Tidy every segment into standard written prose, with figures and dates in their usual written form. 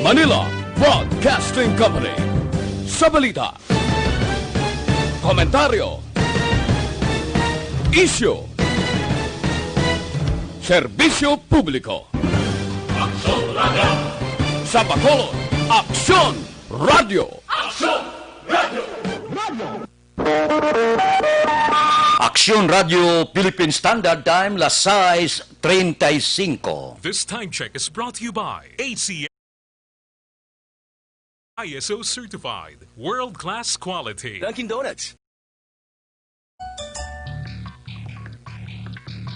Manila Broadcasting Company. Sa balita, komentaryo, isyu, serbisyo publiko. Aksyon Radio! Sa Bacolod, Aksyon Radio! Aksyon Radio! Aksyon Radio Philippine Standard Time, las 6:35. This time check is brought to you by ACM ISO certified, world-class quality. Dunkin' Donuts.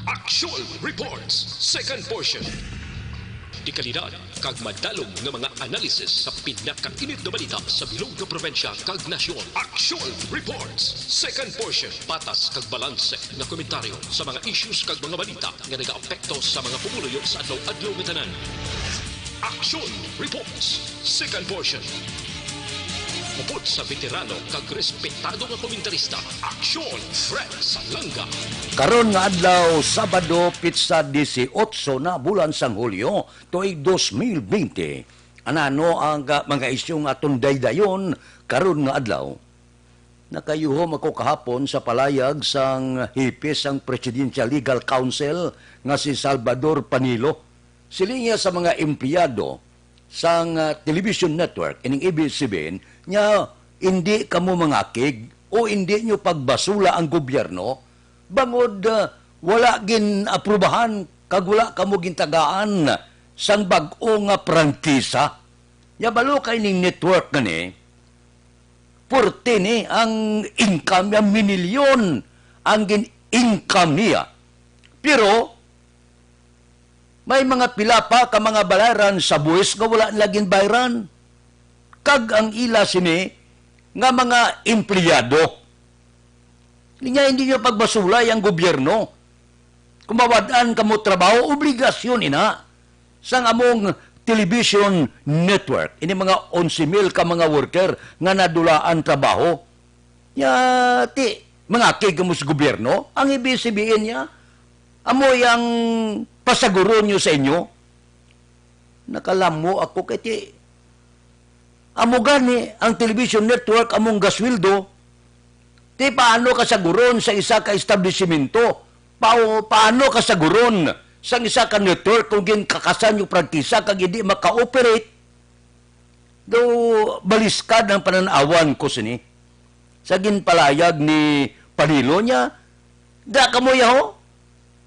Action Reports, second portion. Di kalidad, kag madalong ng mga analisis sa pinakainit na balita sa bilog na probensya kag nasyon. Action Reports, second portion. Patas kag balanse na komentaryo sa mga issues kag mga balita nga nag-aapekto sa mga pumuluyo sa adlaw-adlaw nga tanan. Action Reports, second portion. Upod sa veterano kag respetado nga komentarista, Aksyon Fred Salanga. Karon nga adlaw, Sabado, Pitsa 18 na bulan sang Hulyo, tuig 2020. Anano ang mga isyong atong daydayon karon nga adlaw? Nakayuhom ako kahapon sa palayag sang hipis sang Presidential Legal Counsel nga si Salvador Panilo. Silinya sa mga empleyado sang television network, ining ABS-CBN, nya hindi kamo mangakig o hindi nyo pagbasula ang gobyerno, bangod wala gin aprubahan, kag wala kamo gintagaan sang bag-o nga prangkisa. Nya balo kay ning network gani, porte ni ang income niya, minilyon ang gin-income niya. Pero, may mga pila pa ka mga balaran sa buwis nga wala laging bayran. Kag ang ila sini nga mga empleyado. Hindi nyo pagbasulay ang gobyerno. Kumawadaan kamo trabaho, obligasyon ina sang among television network. Ini mga 11,000 ka mga worker nga nadulaan trabaho. Mga kigamo sa gobyerno, ang ibig sabihin niya, amoy ang pasaguro nyo sa inyo. Nakalamo ako kaya amo gani ang television network among gaswildo. Ti paano kasaguron sa isa ka establishmento? Paano kasaguron sa isa ka network kung ginkakasan yung prangkisa kag hindi maka-operate? Do baliskad ang pananawan ko sini. Sa ginpalayag ni Panilo niya, da kamo yaho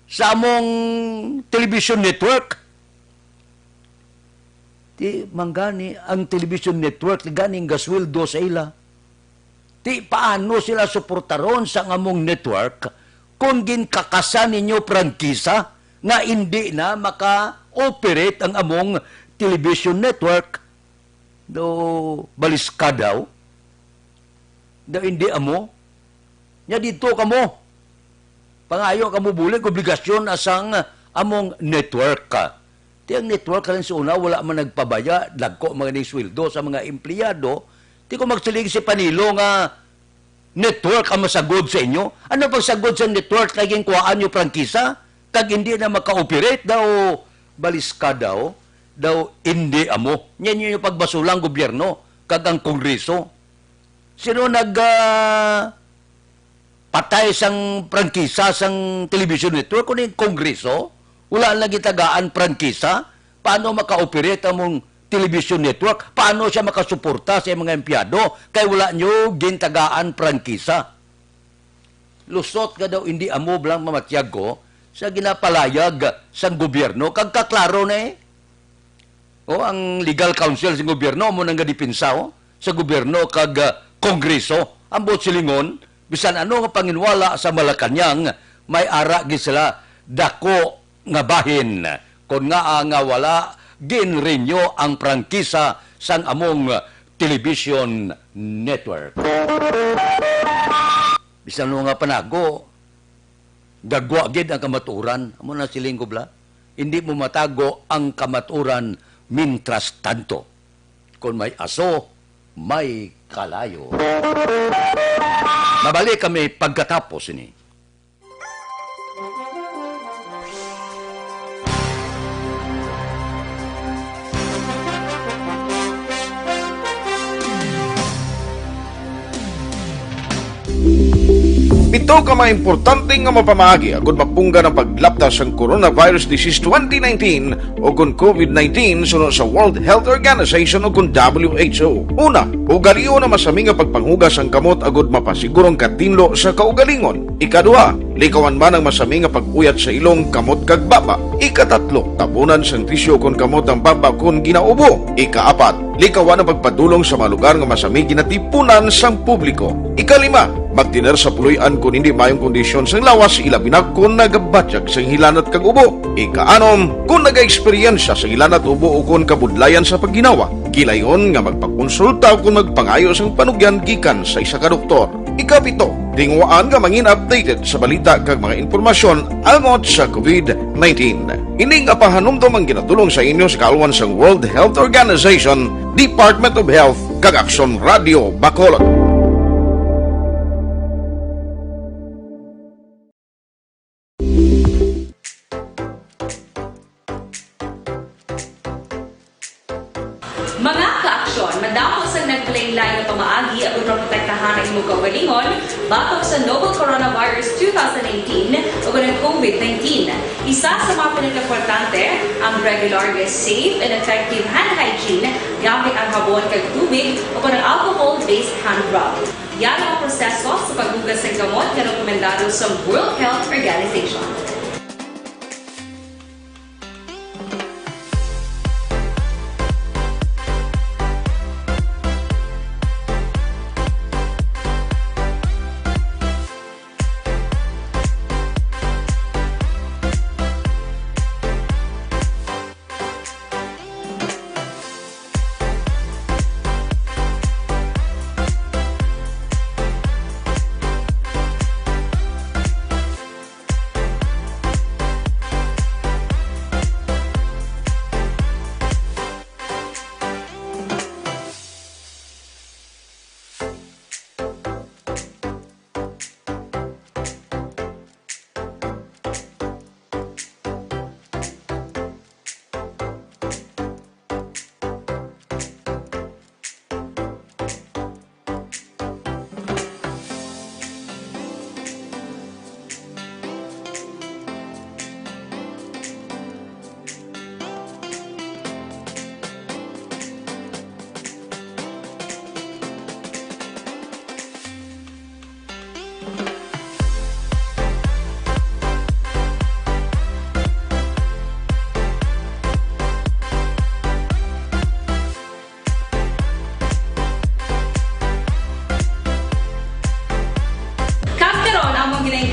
sa among television network. Ti manggani ang television network ganing gasweldo sa ila. Ti paano sila suportaron sa among network kung ginkakasan ninyo prangkisa nga hindi na maka-operate ang among television network? Do baliska daw? Do hindi amo? Nya dito kamo. Pangayo kamo bulig obligasyon asang among network ka. Ti ang network karon sa una wala man nagpabaya, dagko mga ni sweldo sa mga empleyado. Ti ko magsilig si Panilo nga network ang masagod sa inyo. Ano pagsagod sa network kay ginkuhaan nyo prangkisa? Kag hindi na maka-operate daw baliska daw hindi amo. Yan yung pagbasulang gobyerno kag ang kongreso. Sino patay sang prangkisa sang television network kung yung kongreso? Wala lagi tagaan prangkisa. Paano maka-operate among television network? Paano siya makasuporta sa mga empleyado? Kaya wala nyo gintagaan prangkisa. Lusot ka daw hindi amo blang mamatyag ko sa ginapalayag sang gobyerno. Kagkaklaro na eh. Ang legal counsel sa gobyerno mo nang gadipinsa sa gobyerno kag kongreso. Ang bot silingon, bisan ano nga panginwala sa Malacanang, may ara gi sila dako nga bahin kon nga wala ginrenyo ang prangkisa sang among television network. Bisan nga panago, gagwa gid ang kamaturan. Amo na siling ko bla. Hindi mo matago ang kamaturan mintras tanto. Kung may aso, may kalayo. Mabalik kami pagkatapos ini. Daw ka mga importante nga mapamaagi agud mapungga ng paglaptas ang Coronavirus Disease 2019 o kung COVID-19 sunod sa World Health Organization o kung WHO. Una, ugaliyo na masami nga pagpanghugas ang kamot agud mapasigurong katinlo sa kaugalingon. Ikaduha, likawan man ang masami nga pag-uyat sa ilong kamot kag baba. Ikatatlo, tabunan sang tisyo kon kamot ang baba kon ginaubo. Ikaapat, likawan ang pagpadulong sa mga lugar nga masami ginatipunan sang publiko. Ikalima, magtiner sa puluyan kung hindi mayong kondisyon sang lawas ilabi na kung nagabatyag sang hilanat kag ubo. Ikaanom, kung naga-eksperyensya sa hilanat ubo o kung kabudlayan sa pagginawa. Gilayon nga magpakonsulta kung magpangayo sang panugyan gikan sa isa ka doktor. Ikapito, tingwaan nga mangin updated sa balita kag mga impormasyon angot sa COVID-19. Ini nga pahanumdum ang ginatulong sa inyo sa kaalwan sang World Health Organization, Department of Health kag Aksyon Radio Bacolod. Mga ka-aksyon, madamo sa naglaylay na pamaagi at protektahan ang imong kaugalingon batok sa novel coronavirus 2018 o ng COVID-19. Isa sa mga pinaka-importante ang regular, safe, and effective hand hygiene gamit ang habon kag tubig o ng alcohol-based hand rub. Yan ang proseso sa paghugas ng gamot na rekomendado sa World Health Organization.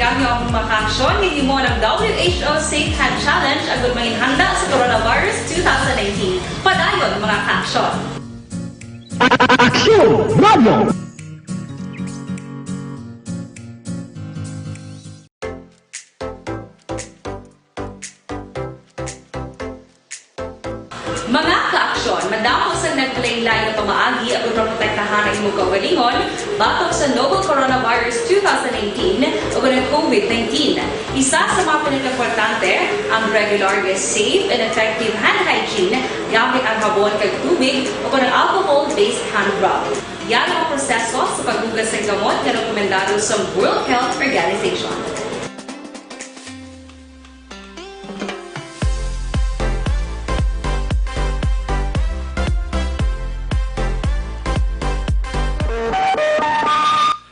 Gamit ang makaksyon, hindi mo ng WHO Safe Hand Challenge agad may handa sa Coronavirus 2019. Padayon mga kaaksyon! Aksyon Radio! Mga ka-aksyon, madamo sa naglaylay na pamaagi at protektahan ang imong kaugalingon batok sa novel coronavirus 2018 o ng COVID-19. Isa sa mga pinaka-importante ang regular, safe, and effective hand hygiene gamit ang habon kag tubig o ng alcohol-based hand rub. Yan ang proseso sa paghugas ng gamot na rekomendado sa World Health Organization.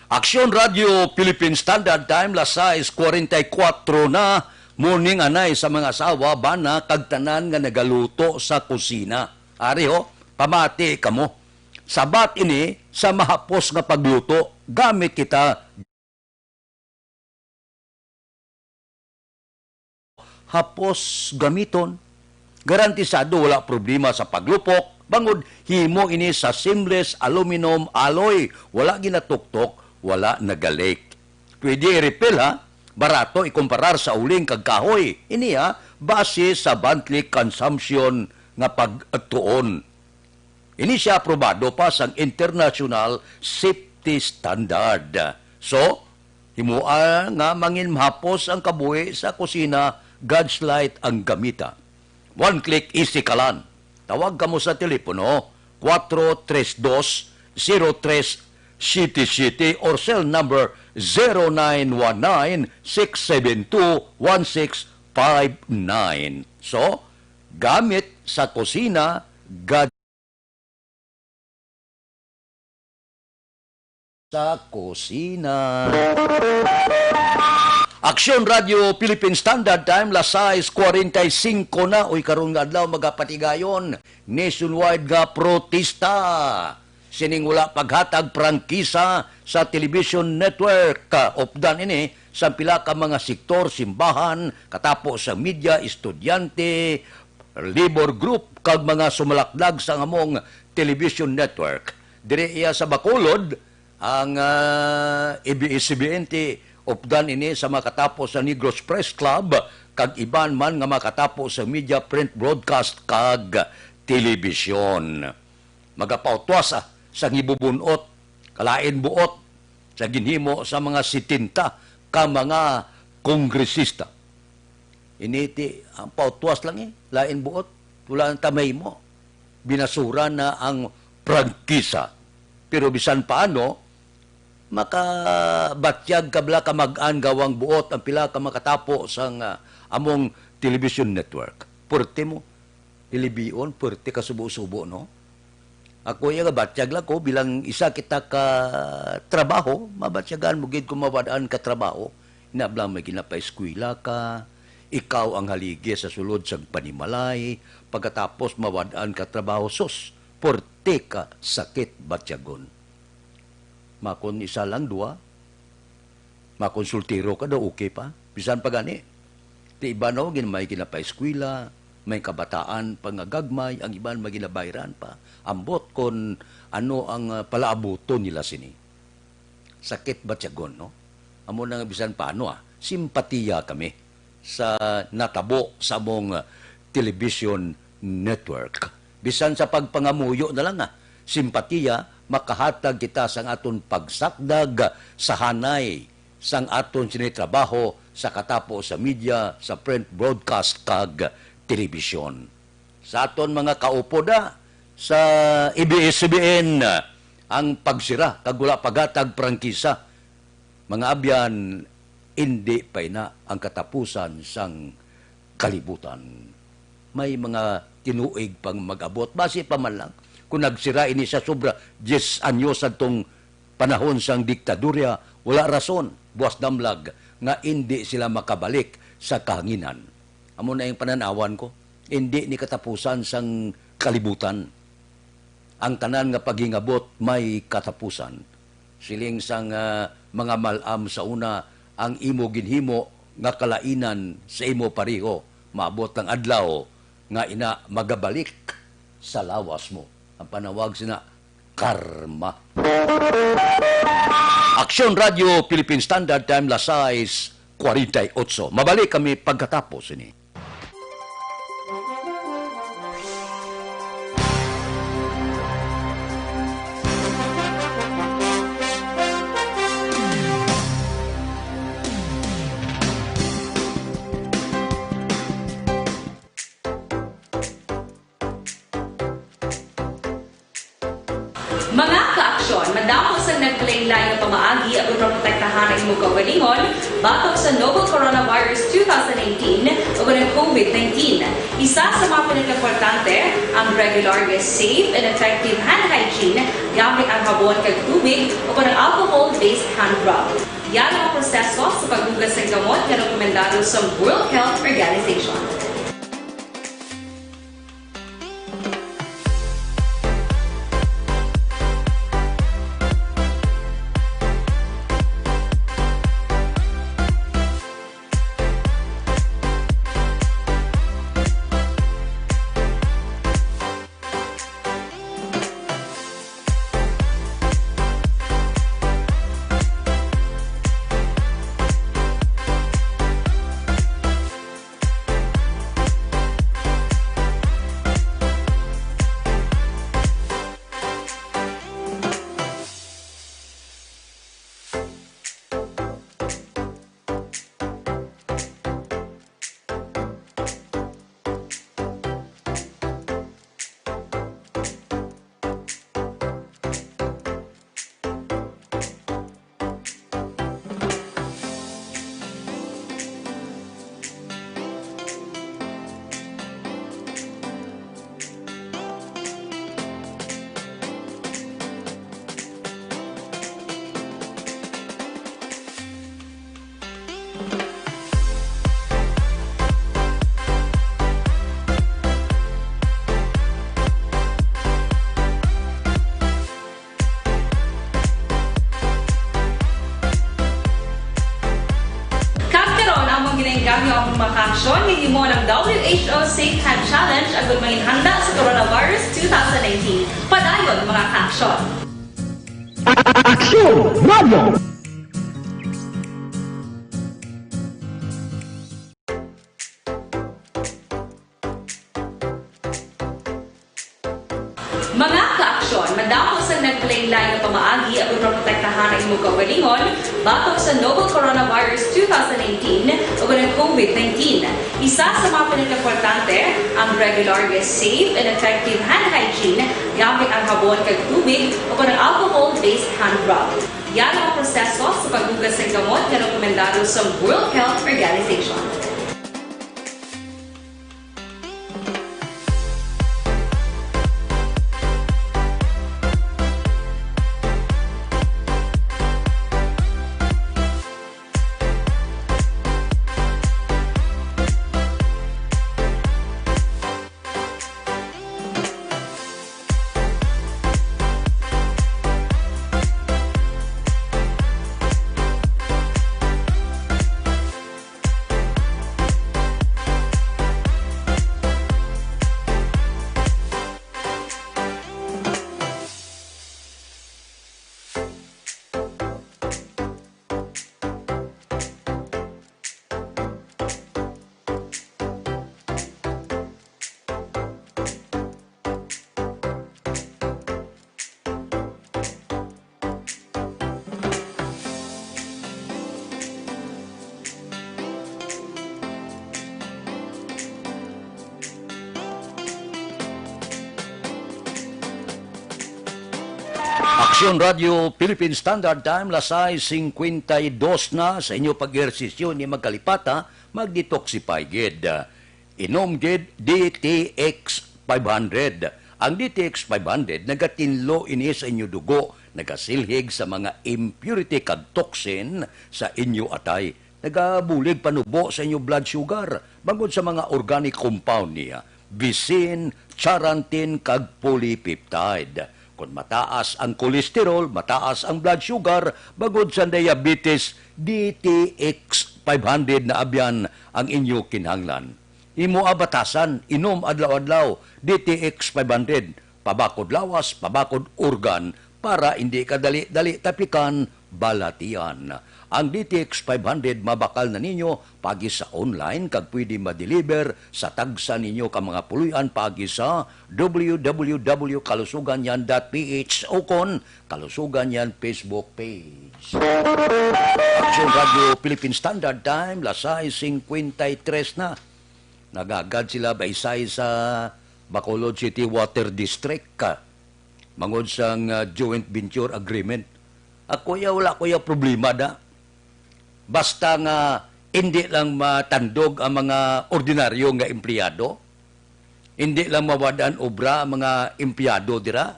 Aksyon Radio Philippine Standard Time, las 6:44 na. Morning anay sa mga asawa bana kagtanan nga nagaluto sa kusina. Ari ho, pamati kamo. Sabat ini sa mahapos nga pagluto, gamit kita hapos gamiton. Garantisado wala problema sa paglupok. Bangod himo ini sa seamless aluminum alloy. Wala ginatuktok, wala nagalik. Pwede i-refill ha. Barato ikumparar sa uling kag kahoy. Ini ha, base sa monthly consumption nga pagtuon. Ini siya aprobado pa sa international safety standard. So, himua nga mangin mahapos ang kabuhi sa kusina, God's light ang gamita. One click easy kalan. Tawag ka mo sa telepono 432-0377 or cell number 0919-672-1659. So, gamit sa kusina, sa kusina. Aksyon Radio Philippine Standard Time, las 6:45 na. Uy, karong nga adlaw magapatigayon. Nationwide nga protesta. Sining wala paghatag prangkisa sa television network. Opdan ini sa pila ka mga sektor, simbahan, katapo sa media, estudyante, labor group, kag mga sumalakdag sa among television network. Dire iya sa Bacolod, ang ABS-CBN opdan ini sa makatapos sa Negros Press Club kag iban man nga makatapos sa media, print, broadcast kag television. Magapautwas sa ngibubunot, kalain buot sa ginhimo sa mga sitinta ka mga kongresista. Initi ang pautwas lang lain buot, wala ang tamay mo. Binasura na ang prangkisa. Pero bisan paano, makabatyag kabla ka mag-an gawang buot ang pila ka makatapo sang among television network. Purti mo, ilibion, purti ka subo-subo, no? Ako yung batyag lang ko bilang isa kita ka trabaho, mabatyagan mo gid kung mawadaan ka trabaho. Inablang may ginapa-eskwila ka, ikaw ang haligi sa sulod sa panimalay, pagkatapos mawadaan ka trabaho, sus, purti ka sakit batyagon. Makon isa lang, dua. Makonsultiro ka daw, okay pa. Bisan pa gani. Di iba no, may ginapa-eskwila, may kabataan pangagagmay, ang iban may ginabayran pa. Ambot kon ano ang palaabuto nila sini. Sakit batyagon, no? Amo na bisan pa ano simpatiya kami sa natabo sa mong television network. Bisan sa pagpangamuyo na lang simpatiya, makahatag kita sang aton pagsakdag sa hanay sang aton sinitrabaho sa katapo sa media, sa print, broadcast kag television. Sa aton mga kaupo sa ABS-CBN ang pagsira kag wala pagatag prangkisa, mga abyan, hindi pa na ang katapusan sang kalibutan. May mga tinuig pang mag-abot, base pa man lang kung nagsira ini sa sobra 10 anyos atong panahon sang diktadurya, wala rason, buwas damlag, nga hindi sila makabalik sa kahanginan. Amo na yung pananawan ko, hindi ni katapusan sang kalibutan. Ang tanan nga paghingabot may katapusan. Siling sang mga malam sa una, ang imo ginhimo nga kalainan sa imo pariho, maabot ang adlaw nga ina magabalik sa lawas mo. Ang panawag sina karma. Aksyon Radio Philippine Standard Time, las 6:48. Mabalik kami pagkatapos ini. Mga ka-aksyon, madamo sa nagpalaylay nga pamaagi at protektahan ang imong kaugalingon batok sa novel coronavirus 2018 o ng COVID-19. Isa sa mga pinaka-importante ang regular, safe, and effective hand hygiene gamit ang habon kag tubig o ng alcohol-based hand rub. Yan ang proseso sa paghugas ng gamot na rekomendado sa World Health Organization. Safe Hand Challenge agud may handa sa Coronavirus 2019. Padayon mga ka-aksyon. Mga ka-aksyon, madamo sa naglaylay nga pamaagi ang protektahan ang imong kaugalingon batok sa novel coronavirus 2019 o ng COVID-19. Isa sa mga pinakaimportante ang regular, safe, and effective hand hygiene gamit ang habon kag tubig o ng alcohol-based hand rub. Yan ang proseso sa paghugas ng gamot na rekomendado sa World Health Organization. Aksyon Radio Philippine Standard Time, lasay 52 na sa inyo pag-ersisyo ni magkalipata, mag-detoxify gid. Inom gid DTX 500. Ang DTX 500 nagatinlo ini sa inyo dugo, nagasilhig sa mga impurity kag toxin sa inyo atay. Nagabulig panubo sa inyo blood sugar, bangod sa mga organic compound niya, bisin, charantin kag polypeptide. Kung mataas ang kolesterol, mataas ang blood sugar, bagod sa diabetes, DTX 500 na abyan ang inyo kinahanglan. Imo abatasan, inom adlaw-adlaw, DTX 500, pabakod lawas, pabakod organ, para hindi ka dali-dali tapikan, balatian. Ang DTX 500 mabakal na ninyo pagi sa online kag pwede ma-deliver sa tagsa ninyo ka mga puluyan pagi sa www.kalusuganyan.ph o kon Kalusuganyan Facebook page. Aksyon Radio Philippine Standard Time, lasay 53 na. Nagagad sila baysay sa Bacolod City Water District mangod sang joint venture agreement. Ako wala ko problema da. Basta nga hindi lang matandog ang mga ordinaryo nga empleyado, hindi lang mawadaan obra ang mga empleyado dira,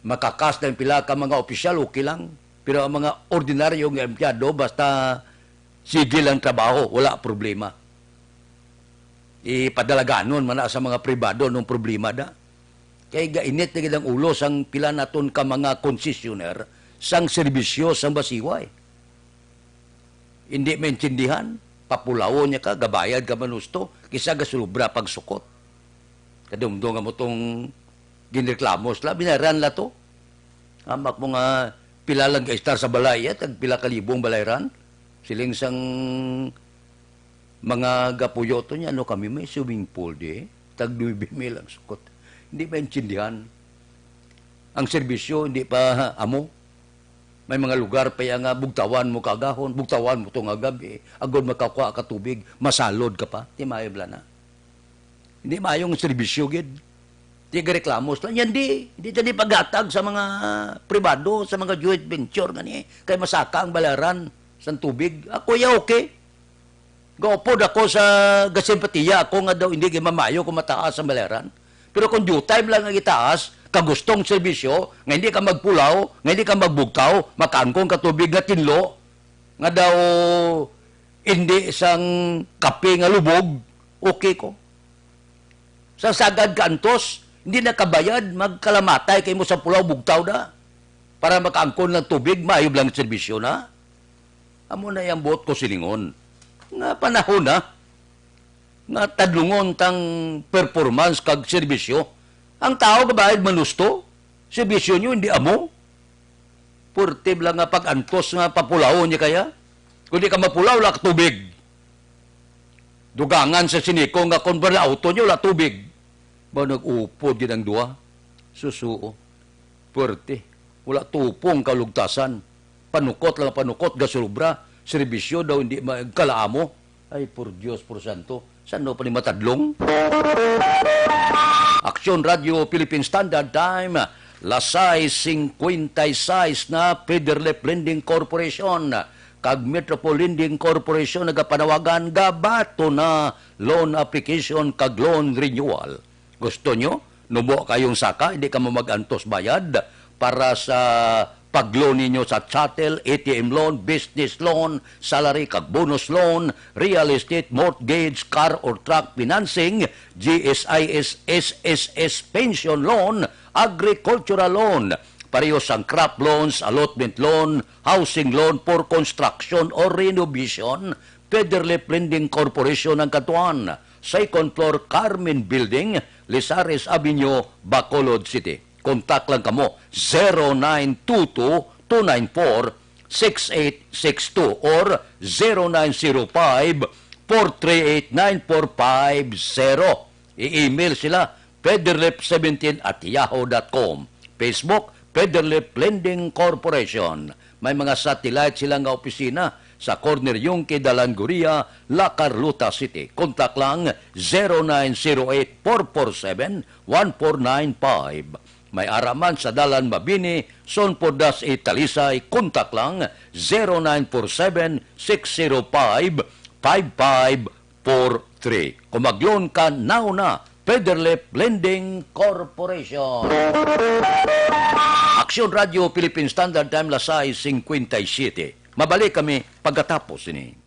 makakas ng pila ka mga opisyal, okay lang. Pero ang mga ordinaryo nga empleyado, basta sige lang trabaho, wala problema. Ipadalaganon man na sa mga pribado nung problema da. Kaya gainit na gilang ulo sang pila naton ka mga konsesioner sang serbisyo sang basiway. Hindi maintindihan, papulawo niya ka, gabayad ka manusto, kisa gasulubra pagsukot. Kadumdo nga mo itong ginreklamos la, binaran la to. Amak mo nga pila lang ka-star sa balay, tag pila kalibong balayran. Siling sang mga gapuyoto niya, ano kami may swimming pool di, tag 9,000 ang sukot. Hindi maintindihan. Ang serbisyo, hindi pa amo. May mga lugar pa yung bugtawan mo kagahon, bugtawan mo itong gabi, agod makakuha ka tubig, masalod ka pa, di mayo na. Hindi mayong serbisyo, gid. Di reklamos lang. Yan di pagatag sa mga pribado, sa mga joint venture, gani. Kaya masaka ang balaran sa tubig. Ako okay. Gaupod ako sa gasimpatiya, ako nga daw hindi mamayo kung mataas ang balaran. Pero kung due time lang ang itaas, kagustong serbisyo, nga hindi ka magpulaw, nga hindi ka magbugtaw, makaangkong katubig na tinlo, nga daw hindi isang kape nga lubog, okay ko. Sa sagad ka antos, hindi na kabayad, magkalamatay kayo mo sa pulaw, bugtaw na, para makaangkon ng tubig, maayog lang serbisyo na. Amo na yung buot ko silingon. Nga panahon na, nga tadlungon tang performance kag serbisyo. Ang tao kabayad manusto, serbisyo nyo hindi amo. Purtib lang nga pag-antos nga papulawon niya kaya. Kung di ka mapulaw, wala ka tubig. Dugangan sa siniko nga kung wala auto nyo, wala tubig. Ba nag-upod din ang duwa? Susuo. Purti. Wala tupong kalugtasan. Panukot lang panukot, gasulubra. Serbisyo daw hindi magkalaamo. Ay, por Diyos, por Santo. Saan daw pa ni matadlong? Aksyon Radio Philippine Standard Time, Lasay 56 na Federal Lending Corporation kag Metropole Lending Corporation nagapanawagan gabato na loan application kag loan renewal. Gusto nyo? Nubo kayong saka, hindi ka mag-antos bayad para sa pag-loan ninyo sa chattel, ATM loan, business loan, salary kag bonus loan, real estate, mortgage, car or truck financing, GSIS, SSS pension loan, agricultural loan, parehas ang crop loans, allotment loan, housing loan for construction or renovation, Federal Lending Corporation ng Katuan, second floor Carmen Building, Lisares Avenue, Bacolod City. Kontak lang kamo 0922-294-6862 or 0905-438-9450. I-email sila federlip17@yahoo.com. Facebook, Federlip Lending Corporation. May mga satellite sila nga opisina sa corner Yungke, Dalanguria, La Carlota City. Kontak lang 0908-447-1495. May araman sa Dalan Mabini, Sonpodas Talisay, kontak lang 0947-605-5543. Kung mag-loan ka, now na, Federlip Lending Corporation. Aksyon Radio Philippine Standard Time, Lasay 57. Mabalik kami pagkatapos ini.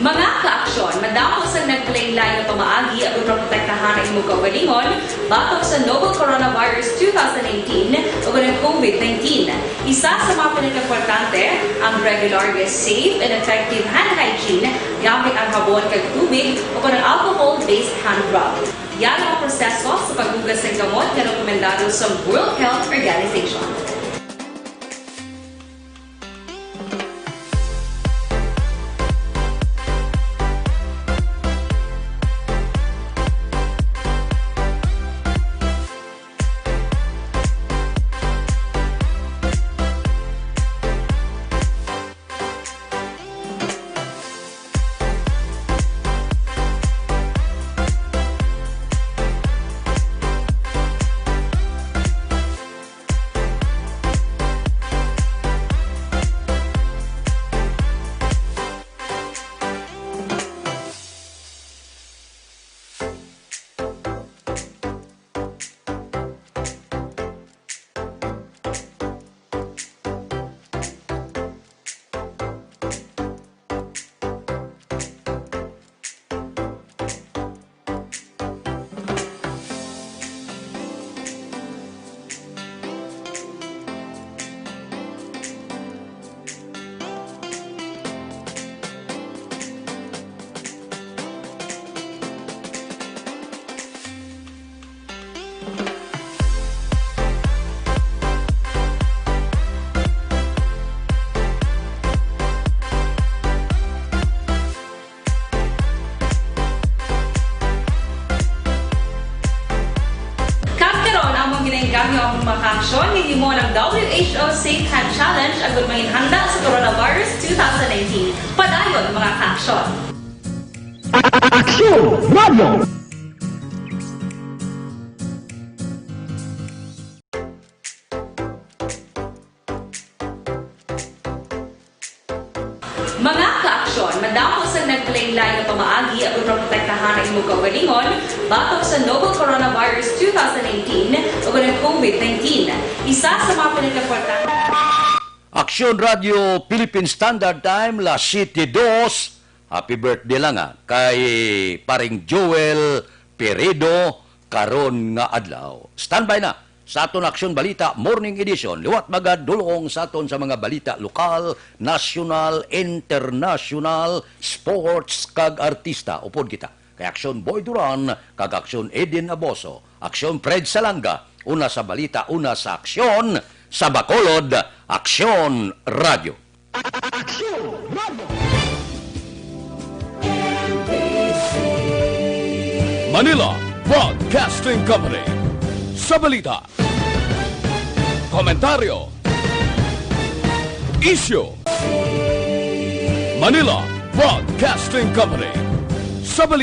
Mga ka-aksyon, madamo sa nagkalaylay na pamaagi at uproprotektahan ang imong kaugalingon batok sa novel coronavirus 2018 o ng COVID-19. Isa sa mga pinaka-importante ang regular, safe, and effective hand hygiene gamit ang habon kag tubig o ng alcohol-based hand rub. Yan ang proseso sa paghugas ng gamot na rekomendado sa World Health Organization. mo ng WHO Safe Hand Challenge agad maging handa sa coronavirus 2019. Padayon mga ka-aksyon! Mga ka-aksyon, madamo sa naglaylay nga pamaagi ang protektahan ang imong kaugalingon batok sa novel coronavirus 2018 o ng COVID-19. Isa sa mga pinakaportante. Aksyon Radio Philippine Standard Time, La City 2. Happy birthday lang kay paring Joel Peredo karon nga adlaw. Standby na sa aton Aksyon Balita Morning Edition. Liwat magadulong sa aton sa mga balita lokal, national, international, sports kag artista. Upod kita kay Aksyon Boy Duran kag Aksyon Edin Aboso. Aksyon Fred Salanga. Una sa balita, una sa aksyon. Sa Bacolod, Aksyon Radio. Manila Broadcasting Company. Sa balita, komentaryo, issue. Manila Broadcasting Company. Sa balita.